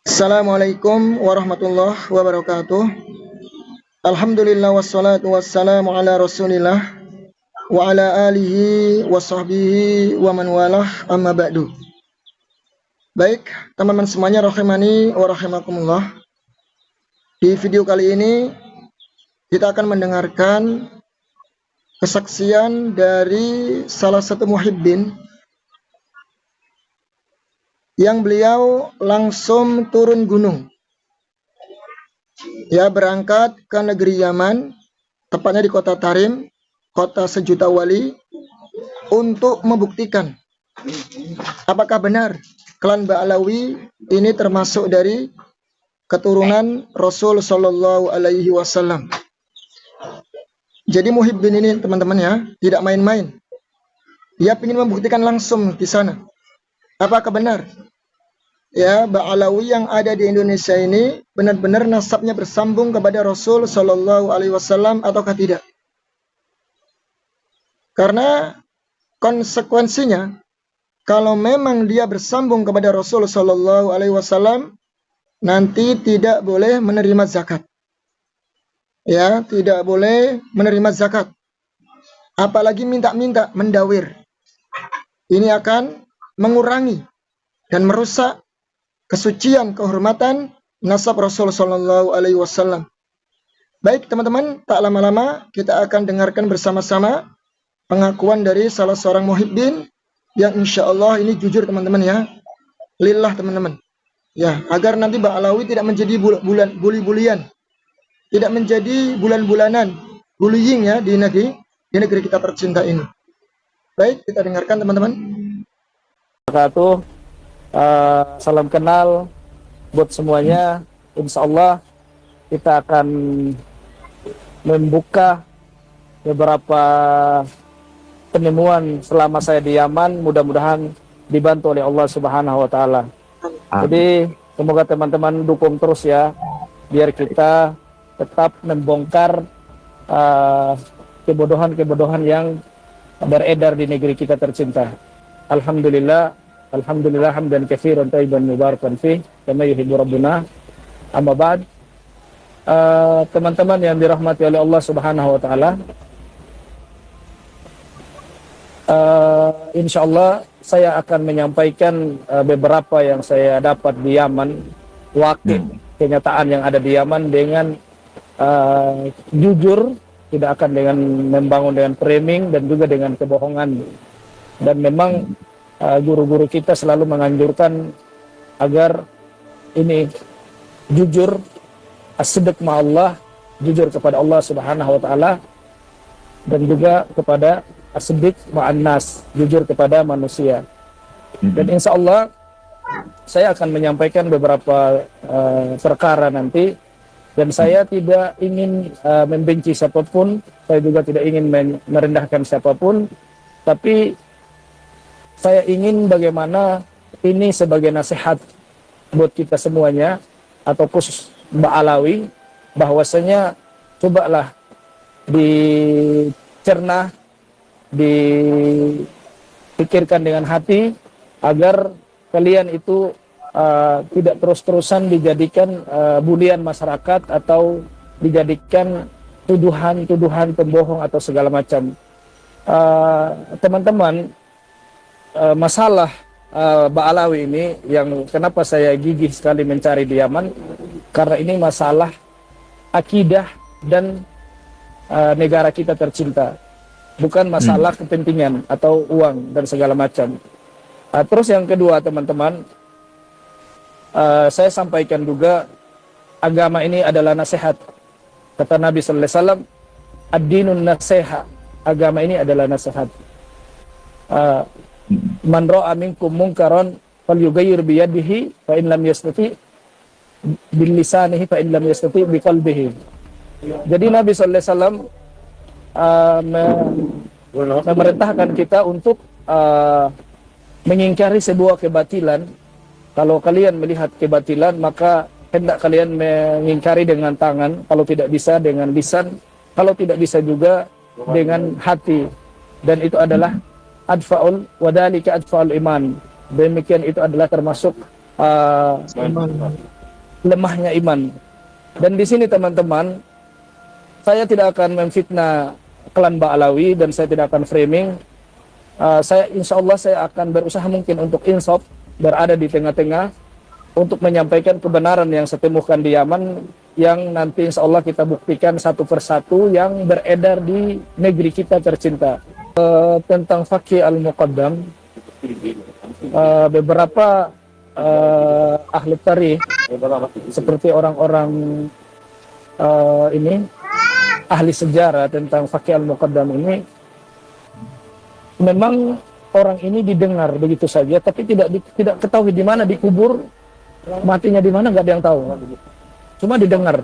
Assalamualaikum warahmatullahi wabarakatuh. Alhamdulillah wassalatu wassalamu ala rasulillah wa ala alihi wa sahbihi wa man walah amma ba'du. Baik, teman-teman semuanya rahimani wa rahimakumullah. Di video kali ini kita akan mendengarkan kesaksian dari salah satu muhibbin yang beliau langsung turun gunung. Ya, berangkat ke negeri Yaman, tepatnya di kota Tarim, kota sejuta wali, untuk membuktikan apakah benar klan Ba'alawi ini termasuk dari keturunan Rasul Shallallahu Alaihi Wasallam. Jadi muhibbin ini teman-teman ya, tidak main-main. Dia ingin membuktikan langsung di sana. Apakah benar ya Ba'alawi yang ada di Indonesia ini benar-benar nasabnya bersambung kepada Rasul Shallallahu Alaihi Wasallam ataukah tidak? Karena konsekuensinya, kalau memang dia bersambung kepada Rasul Shallallahu Alaihi Wasallam, nanti tidak boleh menerima zakat. Ya, tidak boleh menerima zakat. Apalagi minta-minta, mendawir. Ini akan mengurangi dan merusak kesucian, kehormatan nasab Rasul Shallallahu Alaihi Wasallam. Baik teman-teman, tak lama-lama kita akan dengarkan bersama-sama pengakuan dari salah seorang muhibbin yang insya Allah ini jujur teman-teman ya, lillah teman-teman. Ya, agar nanti Ba'alawi tidak menjadi bully-bulian, tidak menjadi bulan-bulanan, bullying ya di negeri kita tercinta ini. Baik, kita dengarkan teman-teman. Salam kenal buat semuanya. Insya Allah kita akan membuka beberapa penemuan selama saya di Yaman, mudah-mudahan dibantu oleh Allah Subhanahu wa Ta'ala. Jadi semoga teman-teman dukung terus ya, biar kita tetap membongkar kebodohan-kebodohan yang beredar di negeri kita tercinta. Alhamdulillah hamdan katsiran thayyiban mubarakan fih kama yuhibbu rabbuna. Amma ba'd. Teman-teman yang dirahmati oleh Allah Subhanahu wa Ta'ala, insyaallah saya akan menyampaikan beberapa yang saya dapat di Yaman, kenyataan yang ada di Yaman dengan jujur, tidak akan dengan membangun dengan framing dan juga dengan kebohongan. Dan memang guru-guru kita selalu menganjurkan agar ini jujur, as-sidq ma'allah, jujur kepada Allah Subhanahu wa Ta'ala, dan juga kepada as-sidq ma'an nas, jujur kepada manusia. Dan insya Allah saya akan menyampaikan beberapa perkara nanti, dan saya tidak ingin membenci siapapun, saya juga tidak ingin merendahkan siapapun, tapi saya ingin bagaimana ini sebagai nasihat buat kita semuanya, atau khusus Ba'alawi, bahwasanya cobalah dicerna, dipikirkan dengan hati, agar kalian itu tidak terus-terusan dijadikan bulian masyarakat atau dijadikan tuduhan-tuduhan pembohong atau segala macam. Teman-teman, masalah Ba'alawi ini yang kenapa saya gigih sekali mencari di Yaman, karena ini masalah akidah dan negara kita tercinta, bukan masalah kepentingan atau uang dan segala macam. Terus yang kedua teman-teman, saya sampaikan juga, agama ini adalah nasihat. Kata Nabi sallallahu alaihi wasallam, ad-dinun nasiha, agama ini adalah nasihat. Man ra'a minkum munkaran falyughayyir bi yadihi fa in lam yastati bil lisanihi fa in lam yastati bi qalbihi. Jadi Nabi sallallahu alaihi wasallam memerintahkan kita untuk mengingkari sebuah kebatilan. Kalau kalian melihat kebatilan, maka hendak kalian mengingkari dengan tangan, kalau tidak bisa dengan lisan, kalau tidak bisa juga dengan hati. Dan itu adalah adfa'ul wadhalika adfa'ul iman. Demikian itu adalah termasuk uh, Iman. lemahnya iman. Dan di sini teman-teman, saya tidak akan memfitnah klan Ba'alawi dan saya tidak akan framing. Insya Allah saya akan berusaha mungkin untuk insaf, berada di tengah-tengah untuk menyampaikan kebenaran yang saya temukan di Yaman, yang nanti insya Allah kita buktikan satu persatu yang beredar di negeri kita tercinta. Tentang Faqih al-Muqaddam, beberapa ahli tarikh seperti orang-orang ini ahli sejarah tentang Faqih al-Muqaddam ini, memang orang ini didengar begitu saja, tapi tidak ketahui di mana dikubur, matinya di mana nggak ada yang tahu. Cuma didengar.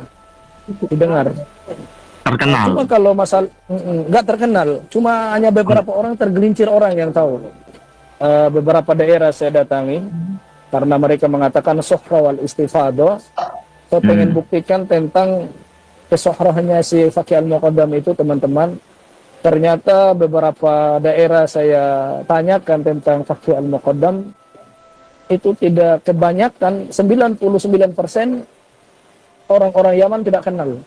Terkenal. Cuma kalau masalah nggak terkenal, cuma hanya beberapa orang, tergelincir orang yang tahu. Beberapa daerah saya datangi karena mereka mengatakan suhra wal istifadah. Saya pengen buktikan tentang kesohrohnya si Faqih al-Muqaddam itu, teman-teman. Ternyata beberapa daerah saya tanyakan tentang Faqih al-Muqaddam itu tidak, kebanyakan 99% orang-orang Yaman tidak kenal.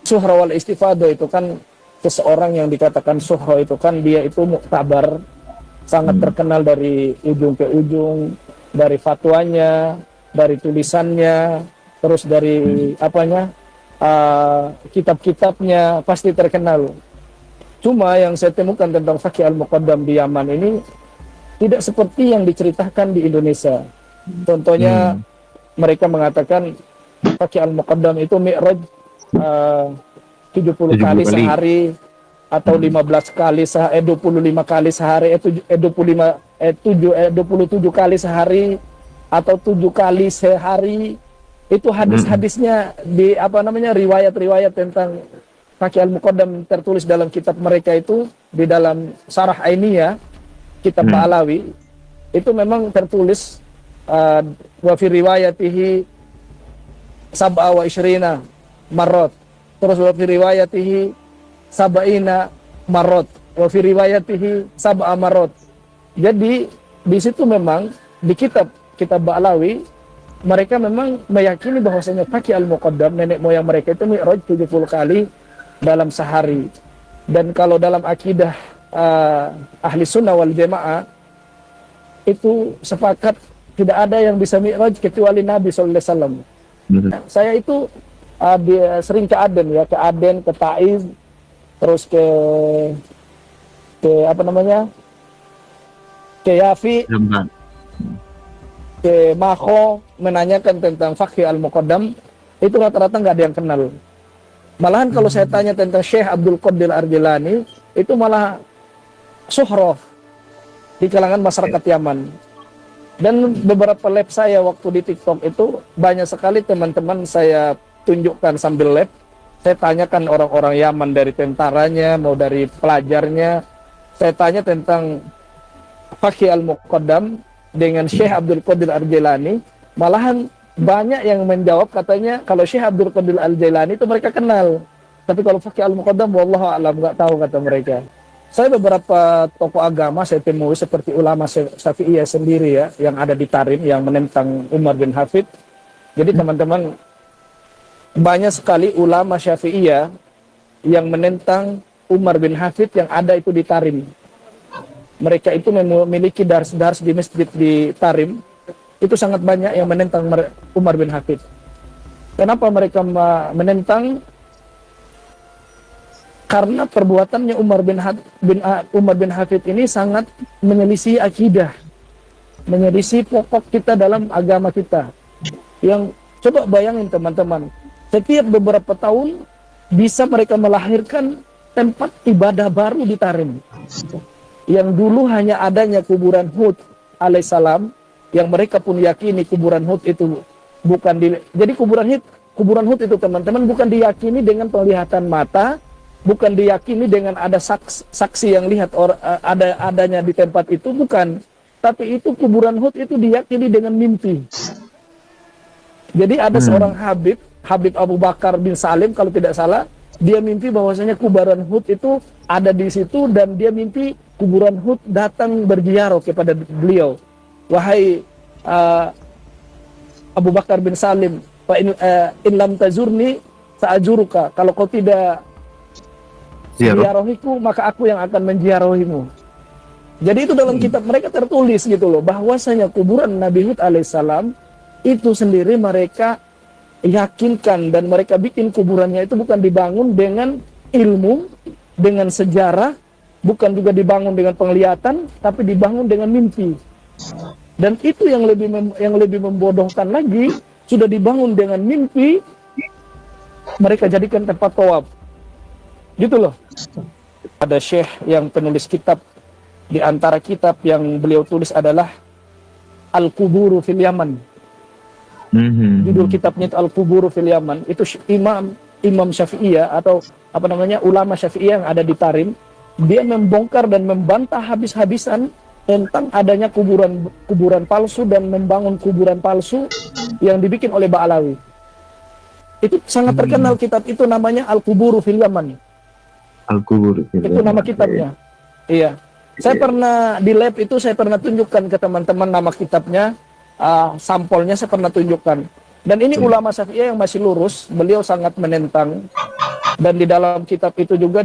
Suhra wal istifadah itu kan seseorang yang dikatakan suhra itu kan dia itu muktabar, sangat terkenal dari ujung ke ujung, dari fatwanya, dari tulisannya, terus dari kitab-kitabnya pasti terkenal. Cuma yang saya temukan tentang Faqih al-Muqaddam di Yaman ini tidak seperti yang diceritakan di Indonesia. Contohnya mereka mengatakan Faqih al-Muqaddam itu mi'raj 70 kali sehari, atau 15 kali 25 kali sehari, 27 kali sehari, atau 7 kali sehari. Itu hadis-hadisnya di riwayat-riwayat tentang Faqih al-Muqaddam tertulis dalam kitab mereka itu, di dalam Syarah Ainiyah kitab Ba'alawi itu memang tertulis wa fi riwayatihi sab'a wa isyrina marot, terus wa fi riwayatihi sab'ina marot, wa fi riwayatihi sab'a marot. Jadi di situ memang di kitab Ba'alawi mereka memang meyakini bahwasanya Faqih al-Muqaddam, nenek moyang mereka itu mi'raj 70 kali dalam sehari. Dan kalau dalam akidah ahli sunnah wal jamaah itu sepakat tidak ada yang bisa mi'raj kecuali Nabi SAW. Saya itu sering ke Aden, ke Taif, terus ke Yafi, ke Maho, menanyakan tentang Faqih al-Muqaddam. Itu rata-rata nggak ada yang kenal. Malahan kalau saya tanya tentang Syekh Abdul Qadir Ar-Jilani, itu malah suhroh di kalangan masyarakat Yaman. Dan beberapa lab saya waktu di TikTok itu banyak sekali teman-teman saya tunjukkan sambil lab. Saya tanyakan orang-orang Yaman, dari tentaranya mau dari pelajarnya. Saya tanya tentang Faqih al-Muqaddam dengan Syekh Abdul Qadir Ar-Jilani. Malahan banyak yang menjawab katanya kalau Syekh Abdul Qadir Al-Jailani itu mereka kenal. Tapi kalau Faqih al-Muqaddam wallahu a'lam, nggak tahu kata mereka. Saya beberapa tokoh agama saya temui seperti ulama Syafi'iyah sendiri yang ada di Tarim yang menentang Umar bin Hafid. Jadi teman-teman, banyak sekali ulama Syafi'iyah yang menentang Umar bin Hafid yang ada itu di Tarim. Mereka itu memiliki dars-dars di masjid di Tarim. Itu sangat banyak yang menentang Umar bin Hafid. Kenapa mereka menentang? Karena perbuatannya Umar bin Hafid ini sangat menyelisih akidah, menyelisih pokok kita dalam agama kita. Yang coba bayangin teman-teman, setiap beberapa tahun bisa mereka melahirkan tempat ibadah baru di Tarim. Yang dulu hanya adanya kuburan Hud alaihissalam, yang mereka pun yakini kuburan Hud itu bukan jadi kuburan Hud itu teman-teman bukan diyakini dengan penglihatan mata, bukan diyakini dengan ada saksi yang lihat adanya di tempat itu, bukan. Tapi itu kuburan Hud itu diyakini dengan mimpi. Jadi ada seorang Habib Abu Bakar bin Salim kalau tidak salah, dia mimpi bahwasanya kuburan Hud itu ada di situ, dan dia mimpi kuburan Hud datang berziarah kepada beliau. Wahai uh, Abu Bakar bin Salim, in lam tazurni sa'ajuruka, kalau kau tidak ziarahiku maka aku yang akan menziarahimu. Jadi itu dalam kitab mereka tertulis gitu loh, bahwasanya kuburan Nabi Hud alaihissalam itu sendiri mereka yakinkan, dan mereka bikin kuburannya itu bukan dibangun dengan ilmu, dengan sejarah, bukan juga dibangun dengan penglihatan, tapi dibangun dengan mimpi. Dan itu yang lebih membodohkan lagi, sudah dibangun dengan mimpi, mereka jadikan tempat tawaf. Gitu loh. Ada syekh yang penulis kitab, di antara kitab yang beliau tulis adalah Al-Quburu fil Yaman. Judul kitabnya itu Al-Quburu fil Yaman. Itu Imam Syafi'iyah atau apa namanya, ulama Syafi'iyah yang ada di Tarim. Dia membongkar dan membantah habis-habisan tentang adanya kuburan palsu dan membangun kuburan palsu yang dibikin oleh Ba'alawi. Itu sangat terkenal kitab itu, namanya Al-Quburu fil Yaman. Al-Quburu fil Yaman. Itu nama kitabnya. Iya. Saya pernah di lab itu, saya pernah tunjukkan ke teman-teman nama kitabnya, sampelnya saya pernah tunjukkan. Dan ini ulama Syafi'iyah yang masih lurus, beliau sangat menentang. Dan di dalam kitab itu juga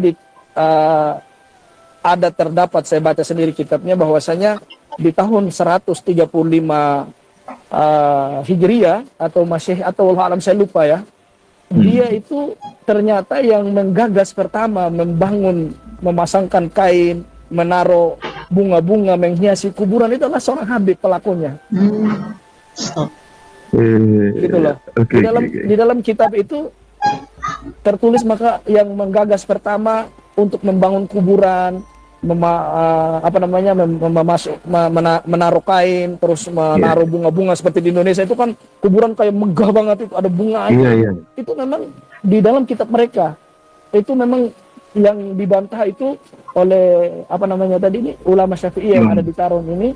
ada terdapat, saya baca sendiri kitabnya, bahwasanya di tahun 135 Hijriah atau Masih atau Allah alam saya lupa ya. Dia itu ternyata yang menggagas pertama memasangkan kain, menaruh bunga-bunga, menghiasi kuburan, itu adalah seorang Habib pelakunya. Gitu loh. Di dalam kitab itu tertulis maka yang menggagas pertama untuk membangun kuburan, menaruh kain, terus menaruh bunga-bunga seperti di Indonesia itu kan kuburan kayak megah banget, itu ada bunga aja. Itu memang di dalam kitab mereka. Itu memang yang dibantah itu oleh ulama Syafi'i yang ada di Tarim ini.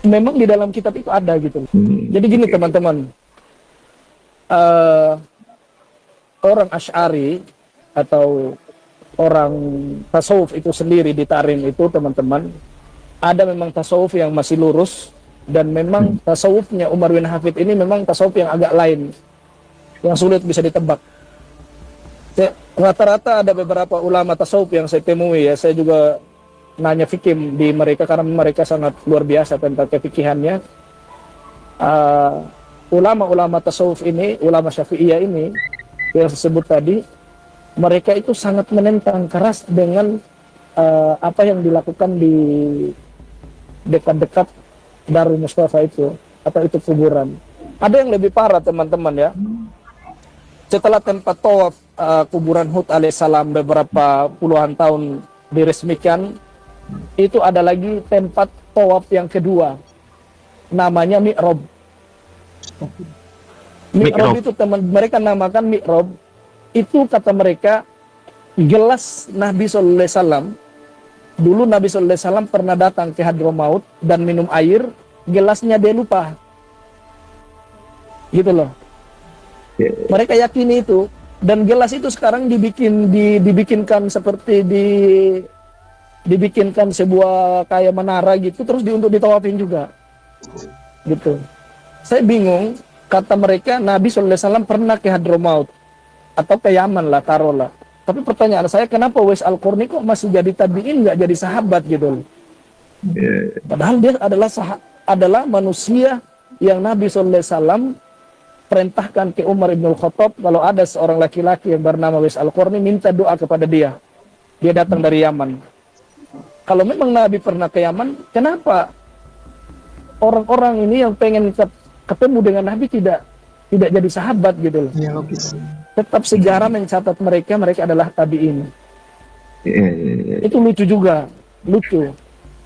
Memang di dalam kitab itu ada gitu. Jadi gini teman-teman, orang Asy'ari atau orang tasawuf itu sendiri di Tarim itu teman-teman, ada memang tasawuf yang masih lurus, dan memang tasawufnya Umar bin Hafid ini memang tasawuf yang agak lain, yang sulit bisa ditebak. Rata-rata ada beberapa ulama tasawuf yang saya temui ya, saya juga nanya fikih di mereka karena mereka sangat luar biasa tentang kefikihannya. Ulama-ulama tasawuf ini, ulama Syafi'iyah ini yang saya sebut tadi, mereka itu sangat menentang keras dengan apa yang dilakukan di dekat-dekat Darul Mustafa itu, atau itu kuburan. Ada yang lebih parah teman-teman ya. Setelah tempat tawaf kuburan Hud alaihissalam beberapa puluhan tahun diresmikan, itu ada lagi tempat tawaf yang kedua, namanya Mi'rab. Mi'rab itu mereka namakan Mi'rab. Itu kata mereka gelas Nabi Sallallahu Alaihi Wasallam. Dulu Nabi Sallallahu Alaihi Wasallam pernah datang ke Hadramaut dan minum air, gelasnya dia lupa. Gitu loh. Mereka yakini itu, dan gelas itu sekarang dibikinkan seperti dibikinkan sebuah kayak menara gitu, terus untuk ditawafin juga. Gitu. Saya bingung, kata mereka Nabi Sallallahu Alaihi Wasallam pernah ke Hadramaut atau ke Yaman lah, taruhlah. Tapi pertanyaan saya, kenapa Uwais Al-Qarni kok masih jadi tabi'in, nggak jadi sahabat gitu? Padahal dia adalah manusia yang Nabi SAW perintahkan ke Umar ibn Khattab, kalau ada seorang laki-laki yang bernama Uwais Al-Qarni, minta doa kepada dia. Dia datang dari Yaman. Kalau memang Nabi pernah ke Yaman, kenapa orang-orang ini yang pengen ketemu dengan Nabi tidak jadi sahabat gitu loh? Ya, logis. Tetap sejarah mencatat mereka adalah tabi'in. Itu lucu juga, lucu.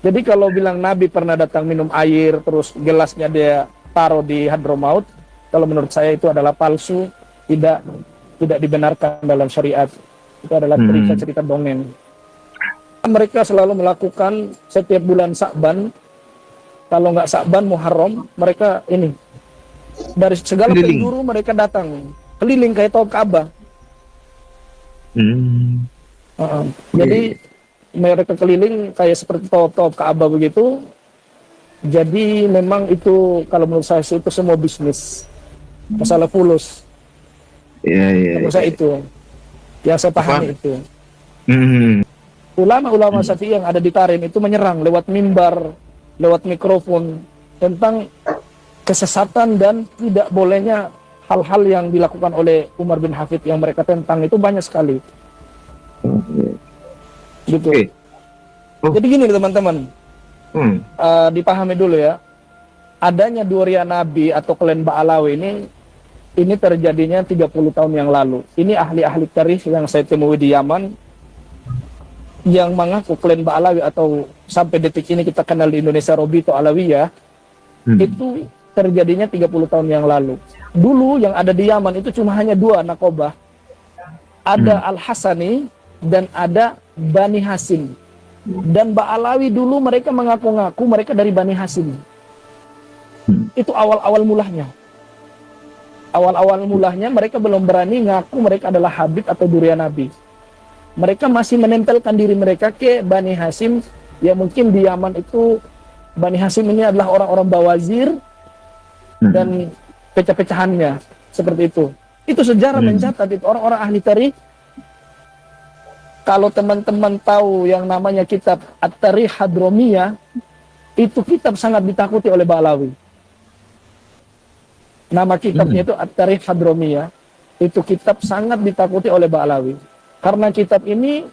Jadi kalau bilang Nabi pernah datang minum air, terus gelasnya dia taruh di Hadramaut, kalau menurut saya itu adalah palsu, tidak dibenarkan dalam syariat. Itu adalah cerita dongeng. Mereka selalu melakukan setiap bulan Sa'ban, kalau nggak Sa'ban Muharram, mereka ini dari segala penjuru mereka datang keliling kayak tawaf Ka'bah. Jadi mereka keliling kayak seperti tawaf Ka'bah begitu, Jadi memang itu kalau menurut saya sih itu semua bisnis, masalah fulus. Iya. Menurut saya itu yang saya Apa? pahami itu. Hmm. Ulama-ulama Syafi'i yang ada di Tarim itu menyerang lewat mimbar, lewat mikrofon tentang kesesatan dan tidak bolehnya hal-hal yang dilakukan oleh Umar bin Hafid yang mereka tentang itu banyak sekali. Gitu. Oke. Oh. Jadi gini teman-teman, dipahami dulu ya. Adanya Duria Nabi atau klan Ba'alawi ini terjadinya 30 tahun yang lalu. Ini ahli-ahli tarikh yang saya temui di Yaman yang mengaku klan Ba'alawi atau sampai detik ini kita kenal di Indonesia Robito Alawiyah, itu terjadinya 30 tahun yang lalu. Dulu yang ada di Yaman itu cuma hanya 2 nakobah. Ada Al-Hasani dan ada Bani Hasim. Dan Ba'alawi dulu mereka mengaku-ngaku mereka dari Bani Hasim. Itu awal-awal mulanya. Awal-awal mulanya mereka belum berani ngaku mereka adalah Habib atau Duria Nabi. Mereka masih menempelkan diri mereka ke Bani Hasim. Ya mungkin di Yaman itu Bani Hasim ini adalah orang-orang bawazir dan pecah-pecahannya seperti itu. Itu sejarah mencatat itu orang-orang ahli tarikh. Kalau teman-teman tahu yang namanya kitab At-Tarikh Hadromiyah, itu kitab sangat ditakuti oleh Ba'alawi. Nama kitabnya itu At-Tarikh Hadromiyah. Itu kitab sangat ditakuti oleh Ba'alawi. Karena kitab ini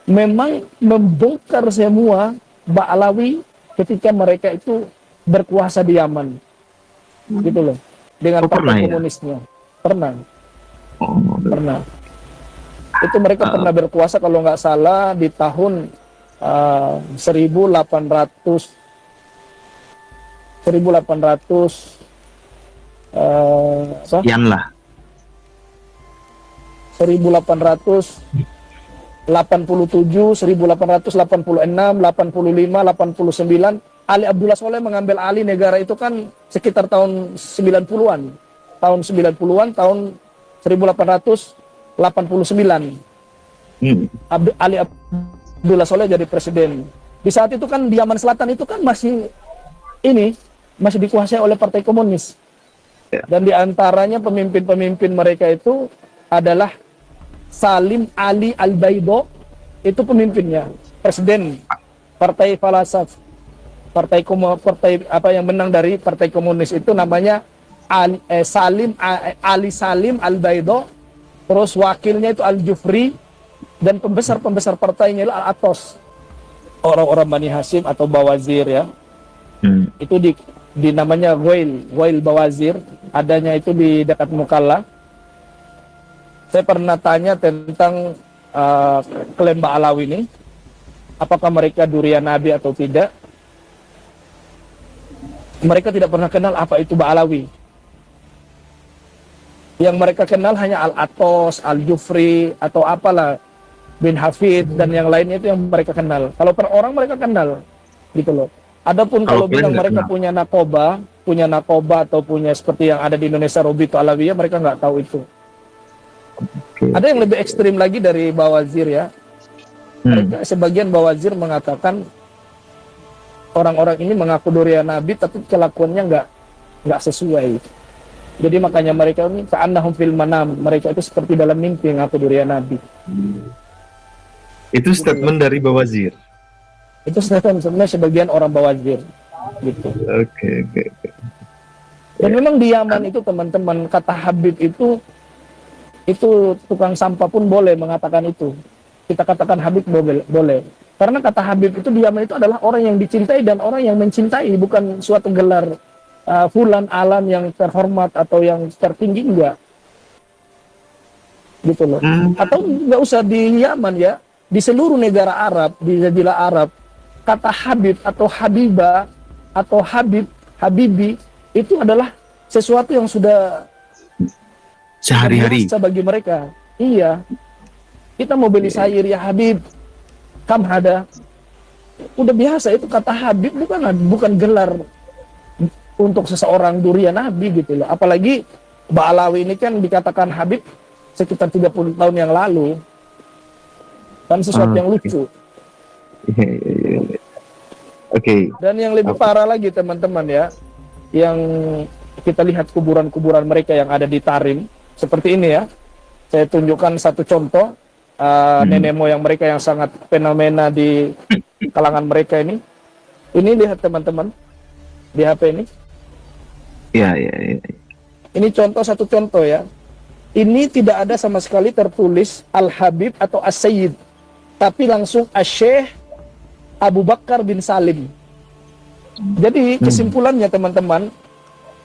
memang membongkar semua Ba'alawi ketika mereka itu berkuasa di Yaman. Gitu loh. Dengan partai komunisnya. Pernah. Pernah. Itu mereka pernah berkuasa kalau nggak salah di tahun 1800 sekian lah. 1887, 1886, 85, 89, Ali Abdullah Soleh mengambil alih negara itu kan sekitar tahun 90-an. Tahun 90-an, tahun 1889. Ali Abdullah Soleh jadi presiden. Di saat itu kan di Yaman Selatan itu kan masih dikuasai oleh Partai Komunis. Dan di antaranya pemimpin-pemimpin mereka itu adalah Salim Ali Al-Baido, itu pemimpinnya, presiden Partai Falasaf. Partai apa yang menang dari Partai Komunis itu namanya Ali Salim Al-Baido, terus wakilnya itu Al-Jufri, dan pembesar partainya itu Al-Atos, orang-orang Bani Hasim atau Bawazir ya. Itu di namanya Ghail Bawazir, adanya itu di dekat Mukalla. Saya pernah tanya tentang klan Ba'alawi ini, apakah mereka Duria Nabi atau tidak. Mereka tidak pernah kenal apa itu Ba'alawi. Yang mereka kenal hanya Al-Atos, Al-Jufri, atau apalah, bin Hafid, dan yang lainnya itu yang mereka kenal. Kalau per orang mereka kenal, gitu loh. Adapun kalau bilang mereka punya nakoba atau punya seperti yang ada di Indonesia Robito Alawiyah, mereka nggak tahu itu. Ada yang lebih ekstrim lagi dari Bawazir ya. Mereka sebagian Bawazir mengatakan orang-orang ini mengaku Duria Nabi tapi kelakuannya nggak sesuai. Jadi makanya mereka ini ka'annahum fil manam, mereka itu seperti dalam mimpi ngaku Duria Nabi. Itu statement dari Bawazir. Itu sebenarnya sebagian orang Bawazir gitu. Oke. Dan memang di Yaman itu teman-teman, kata Habib itu tukang sampah pun boleh mengatakan itu. Kita katakan Habib boleh. Karena kata Habib itu di Yaman itu adalah orang yang dicintai dan orang yang mencintai, bukan suatu gelar fulan alam yang terhormat atau yang tertinggi, enggak. Gitu loh. Atau enggak usah di Yaman ya, di seluruh negara Arab, di Jazirah Arab, kata Habib atau Habibah atau Habibi itu adalah sesuatu yang sudah sehari-hari bagi mereka. Iya. Kita mau beli sayur ya Habib, kam ada. Udah biasa itu kata Habib, bukan gelar untuk seseorang Duria Nabi gitu loh. Apalagi Ba'alawi ini kan dikatakan Habib sekitar 30 tahun yang lalu. Kan sesuatu yang lucu. Oke. Dan yang lebih parah lagi teman-teman ya, yang kita lihat kuburan-kuburan mereka yang ada di Tarim seperti ini ya. Saya tunjukkan satu contoh nenek moyang mereka yang sangat fenomena di kalangan mereka ini. Ini lihat teman-teman di HP ini. Ya. Ini satu contoh ya. Ini tidak ada sama sekali tertulis Al-Habib atau As-Sayyid, tapi langsung Asy-Syaikh Abu Bakar bin Salim. Jadi kesimpulannya teman-teman,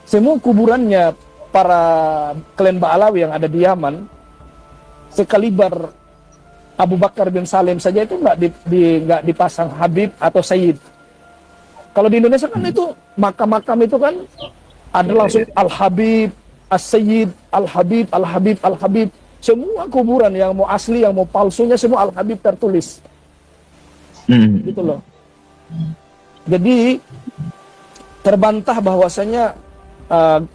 semua kuburannya para klan Ba'alawi yang ada di Yaman, sekaliber Abu Bakar bin Salim saja itu nggak dipasang Habib atau Sayyid. Kalau di Indonesia kan itu makam-makam itu kan ada langsung Al-Habib, As-Sayyid, Al-Habib, Al-Habib, Al-Habib. Semua kuburan yang mau asli, yang mau palsunya semua Al-Habib tertulis. Gitu loh. Jadi terbantah bahwasanya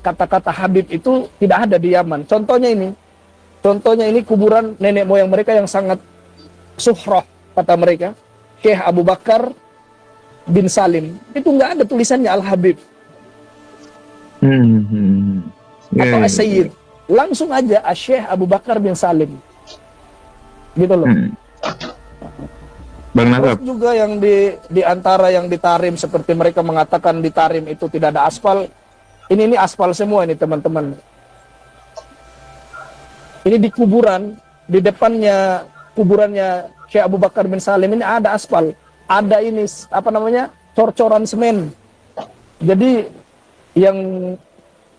kata-kata Habib itu tidak ada di Yaman. Contohnya ini kuburan nenek moyang mereka yang sangat suhroh, kata mereka, Syekh Abu Bakar bin Salim. Itu nggak ada tulisannya Al-Habib atau As-Sayyid. Langsung aja Syekh Abu Bakar bin Salim. Gitu loh. Bang Terus Nasab, juga yang di antara yang di Tarim, seperti mereka mengatakan di Tarim itu tidak ada aspal. Ini aspal semua ini teman-teman. Ini di kuburan, di depannya kuburannya Syekh Abu Bakar bin Salim ini ada aspal. Ada ini cor-coran semen. Jadi yang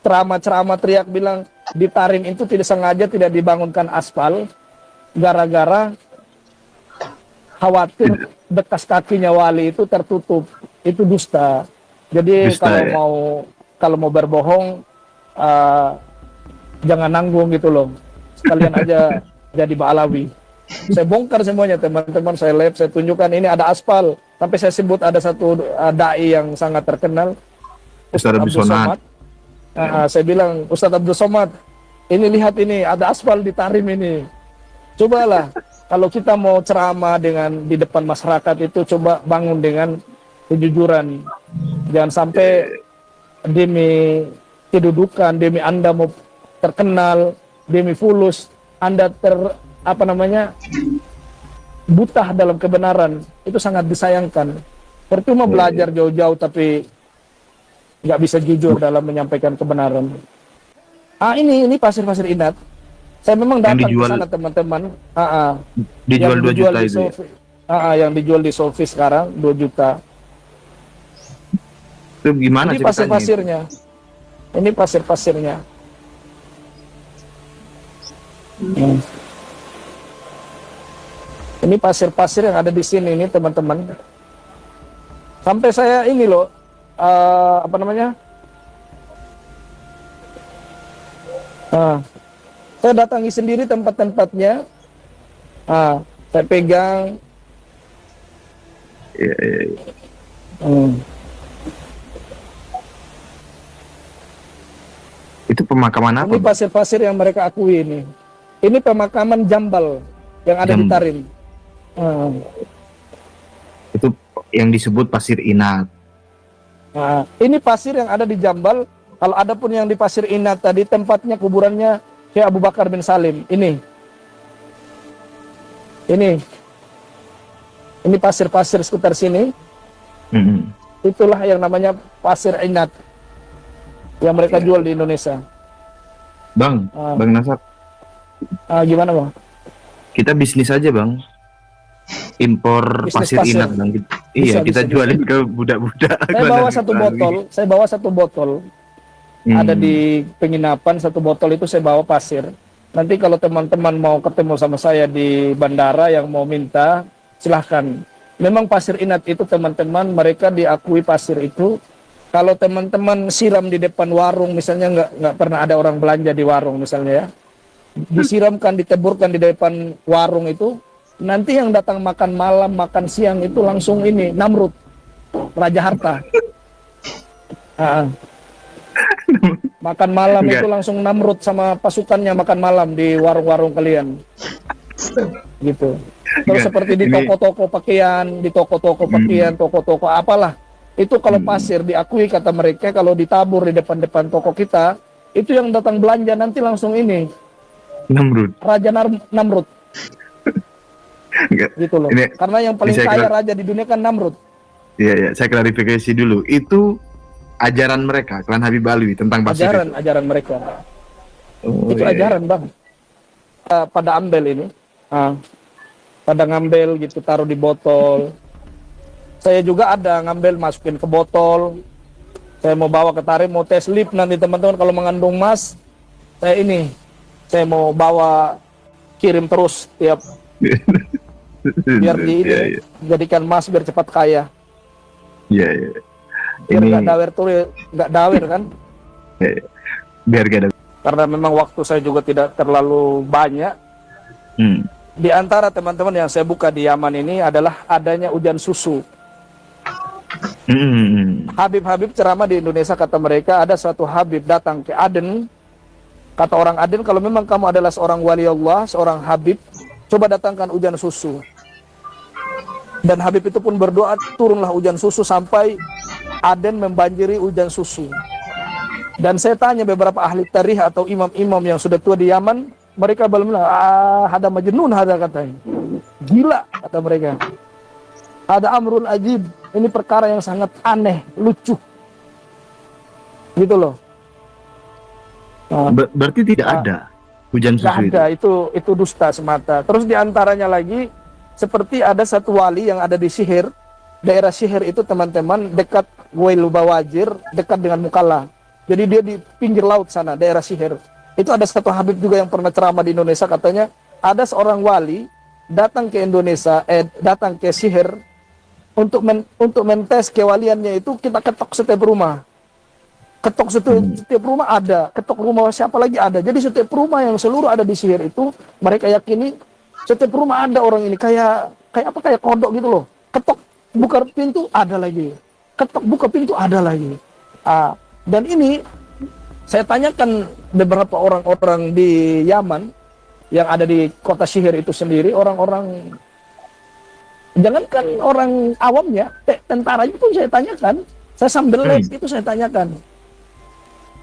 ceramah teriak bilang di Tarim itu tidak sengaja tidak dibangunkan aspal gara-gara khawatir bekas kakinya wali itu tertutup. Itu dusta. Jadi kalau mau berbohong jangan nanggung gitu loh. Sekalian aja jadi Ba'alawi. Saya bongkar semuanya teman-teman, saya tunjukkan ini ada aspal. Sampai saya sebut ada satu dai yang sangat terkenal, Ustaz Abdul Somad. Saya bilang, Ustadz Abdul Somad, ini lihat ini ada aspal di Tarim ini. Cobalah kalau kita mau ceramah di depan masyarakat itu coba bangun dengan kejujuran. Jangan sampai demi kedudukan, demi Anda mau terkenal, demi fulus, Anda buta dalam kebenaran. Itu sangat disayangkan. Percuma belajar jauh-jauh tapi nggak bisa jujur dalam menyampaikan kebenaran. Ini pasir-pasir Inat. Saya memang datang ke sana teman-teman. Dijual 2 juta itu. Yang dijual di Sofi sekarang 2 juta. Itu gimana ini ceritanya? Pasir-pasirnya. Ini pasir-pasirnya. Ini pasir-pasir yang ada di sini ini teman-teman. Sampai saya ini loh, saya datangi sendiri tempat-tempatnya. Saya pegang. Itu pemakaman apa? Ini pasir-pasir yang mereka akui ini. Ini pemakaman Jambal yang ada di Tarim. Itu yang disebut pasir Inat. Ini pasir yang ada di Jambal. Kalau ada pun yang di pasir Inat tadi tempatnya kuburannya Syekh Abu Bakar bin Salim. Ini pasir-pasir sekitar sini. Itulah yang namanya pasir Inat yang mereka jual di Indonesia. Bang Nasab. Gimana bang? Kita bisnis aja bang. Impor pasir Inat bang. Kita jualin ke budak-budak. Saya bawa satu botol. Ada di penginapan, satu botol itu saya bawa pasir. Nanti kalau teman-teman mau ketemu sama saya di bandara yang mau minta, silahkan. Memang pasir Inat itu teman-teman, mereka diakui pasir itu. Kalau teman-teman siram di depan warung, misalnya nggak pernah ada orang belanja di warung misalnya ya, disiramkan, diteburkan di depan warung itu, nanti yang datang makan malam, makan siang itu langsung ini Namrud, Raja Harta. Makan malam itu langsung Namrud sama pasukannya makan malam di warung-warung kalian. Gitu. Terus seperti di toko-toko pakaian, toko-toko apalah. Itu kalau pasir diakui kata mereka, kalau ditabur di depan-depan toko kita, itu yang datang belanja nanti langsung ini Namrud. Raja Namrud. Enggak. Gitu loh. Ini, Karena yang paling saya kaya raja di dunia kan Namrud. Iya, saya klarifikasi dulu. Itu ajaran mereka, klan Habib Alwi tentang pasir itu. Ajaran mereka. Oh, Itu iya. ajaran, Bang. Pada ambil ini. Pada ngambil gitu, taruh di botol. Saya juga ada ngambil, masukin ke botol. Saya mau bawa ke Tarim, mau tes lip nanti teman-teman kalau mengandung emas. Saya mau bawa kirim terus tiap biar di ini Iya, iya. jadikan emas biar cepat kaya. Iya, iya. Biar Ini nggak dawer tuh, nggak dawer kan? iya, iya. Biar gak ada. Karena memang waktu saya juga tidak terlalu banyak. Di antara teman-teman yang saya buka di Yaman ini adalah adanya hujan susu. Habib-habib ceramah di Indonesia, kata mereka ada suatu Habib datang ke Aden. Kata orang Aden, kalau memang kamu adalah seorang wali Allah, seorang Habib, coba datangkan hujan susu. Dan Habib itu pun berdoa, turunlah hujan susu sampai Aden membanjiri hujan susu. Dan saya tanya beberapa ahli tarikh atau imam-imam yang sudah tua di Yaman, mereka belum bilang, ada majnun, ada katanya. Gila, kata mereka. Ada amrun ajib, ini perkara yang sangat aneh, lucu. Gitu loh. Berarti tidak ada hujan susu Nggak ada, itu dusta semata. Terus diantaranya lagi, seperti ada satu wali yang ada di Sihir. Daerah Sihir itu teman-teman dekat Wail Bawajir, dekat dengan Mukalla. Jadi dia di pinggir laut sana, daerah Sihir. Itu ada satu Habib juga yang pernah ceramah di Indonesia, katanya ada seorang wali datang ke Indonesia, datang ke Sihir untuk mentes kewaliannya itu. Kita ketok setiap rumah. Ketok setiap rumah ada, ketok rumah siapa lagi ada. Jadi setiap rumah yang seluruh ada di Sihir itu, mereka yakini setiap rumah ada orang ini, kayak kodok gitu loh. Ketok buka pintu ada lagi, ketok buka pintu ada lagi. Dan ini saya tanyakan beberapa orang-orang di Yaman yang ada di kota Sihir itu sendiri, orang-orang, jangankan orang awamnya, tentaranya pun saya tanyakan, saya sambil live itu saya tanyakan.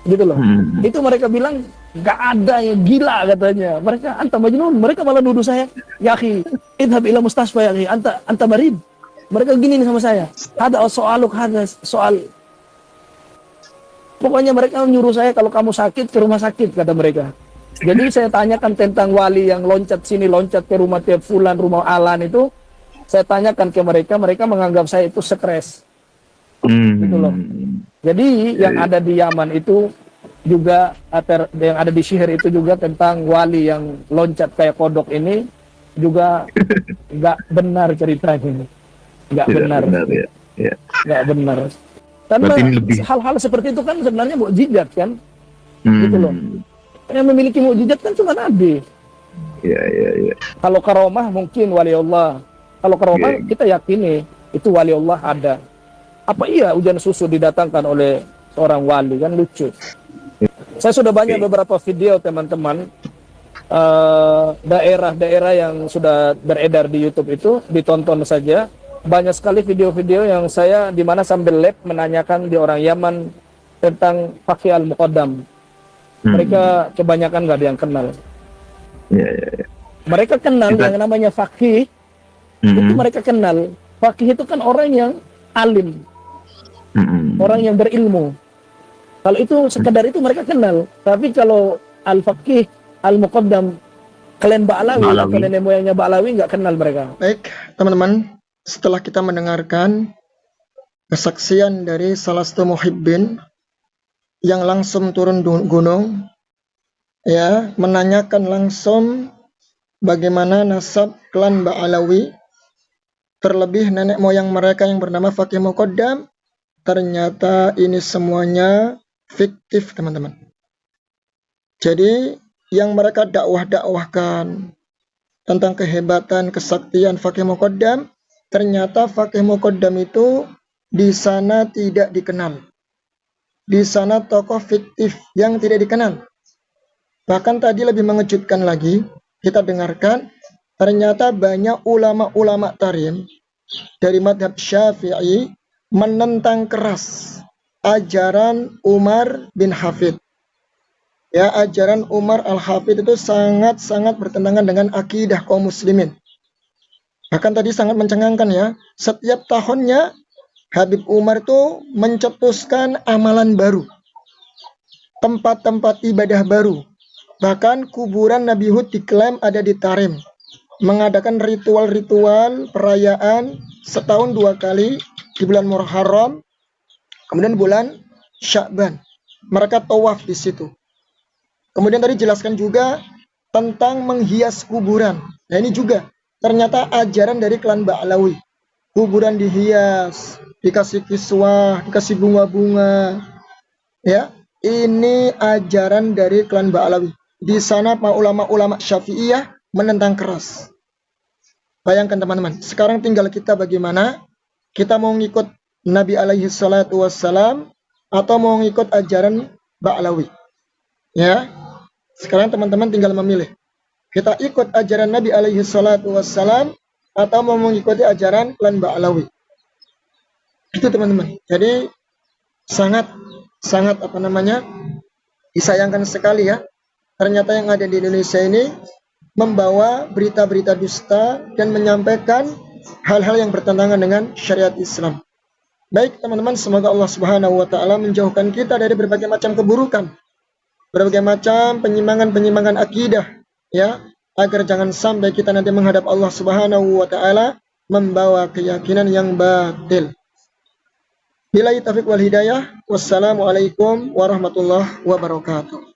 Gitu loh. Itu mereka bilang nggak ada, yang gila katanya. Mereka anta majnun, mereka malah nuduh saya, ya akhi, idhab ila mustasfa ya akhi, anta marid. Mereka gini nih sama saya. Ada soal. Pokoknya mereka nyuruh saya kalau kamu sakit ke rumah sakit, kata mereka. Jadi saya tanyakan tentang wali yang loncat sini, loncat ke rumah tiap fulan, rumah Alan itu. Saya tanyakan ke mereka, mereka menganggap saya itu stres. Gitu loh. Jadi yang ada di Yaman itu juga, yang ada di Sihir itu juga tentang wali yang loncat kayak kodok ini juga nggak benar ceritanya. Nggak benar. Ya. Nggak benar. Karena hal-hal seperti itu kan sebenarnya mukjizat kan. Gitu loh. Yang memiliki mukjizat kan cuma Nabi. Iya. Kalau karomah mungkin wali Allah. Kalau karomah kita yakini itu wali Allah ada. Apa iya hujan susu didatangkan oleh seorang wali? Kan lucu. Saya sudah banyak beberapa video teman-teman, daerah-daerah yang sudah beredar di YouTube itu, ditonton saja. Banyak sekali video-video yang saya dimana sambil live menanyakan di orang Yaman tentang Faqih Al-Muqaddam. Mereka kebanyakan nggak ada yang kenal. Iya. Mereka kenal yang namanya Faqih. Itu mereka kenal. Faqih itu kan orang yang alim. Orang yang berilmu. Kalau itu sekedar itu mereka kenal. Tapi kalau Al-Faqih, Al-Muqaddam, klan Ba'alawi, atau nenek moyangnya Ba'alawi, nggak kenal mereka. Baik, teman-teman. Setelah kita mendengarkan kesaksian dari salah satu muhibbin yang langsung turun gunung, ya, menanyakan langsung bagaimana nasab klan Ba'alawi, terlebih nenek moyang mereka yang bernama Faqih Muqaddam, ternyata ini semuanya fiktif, teman-teman. Jadi yang mereka dakwahkan tentang kehebatan, kesaktian Faqih Muqaddam, ternyata Faqih Muqaddam itu di sana tidak dikenal. Di sana tokoh fiktif yang tidak dikenal. Bahkan tadi lebih mengejutkan lagi, kita dengarkan, ternyata banyak ulama-ulama tarim dari madhab Syafi'i menentang keras ajaran Umar bin Hafid. Ya, ajaran Umar al-Hafid itu sangat-sangat bertentangan dengan akidah kaum muslimin. Bahkan tadi sangat mencengangkan ya. Setiap tahunnya Habib Umar itu mencetuskan amalan baru, tempat-tempat ibadah baru. Bahkan kuburan Nabi Hud diklaim ada di Tarim. Mengadakan ritual-ritual perayaan setahun 2 kali di bulan Muharram, kemudian bulan Sya'ban. Mereka tawaf di situ. Kemudian tadi jelaskan juga tentang menghias kuburan. Nah ini juga ternyata ajaran dari klan Ba'lawi. Kuburan dihias, dikasih kiswah, dikasih bunga-bunga. Ya, ini ajaran dari klan Ba'lawi. Di sana ulama-ulama Syafi'iyah menentang keras. Bayangkan teman-teman, sekarang tinggal kita bagaimana kita mau ngikut Nabi alaihi salatu wassalam atau mau ngikut ajaran Ba'lawi. Ya, sekarang teman-teman tinggal memilih. Kita ikut ajaran Nabi alaihi salatu wassalam atau mau mengikuti ajaran klan Ba'lawi. Itu teman-teman. Jadi sangat disayangkan sekali ya. Ternyata yang ada di Indonesia ini membawa berita-berita dusta dan menyampaikan hal-hal yang bertentangan dengan syariat Islam. Baik teman-teman, semoga Allah Subhanahu wa taala menjauhkan kita dari berbagai macam keburukan, berbagai macam penyimpangan-penyimpangan akidah ya, agar jangan sampai kita nanti menghadap Allah Subhanahu wa taala membawa keyakinan yang batil. Billahi taufiq wal hidayah. Wassalamualaikum warahmatullahi wabarakatuh.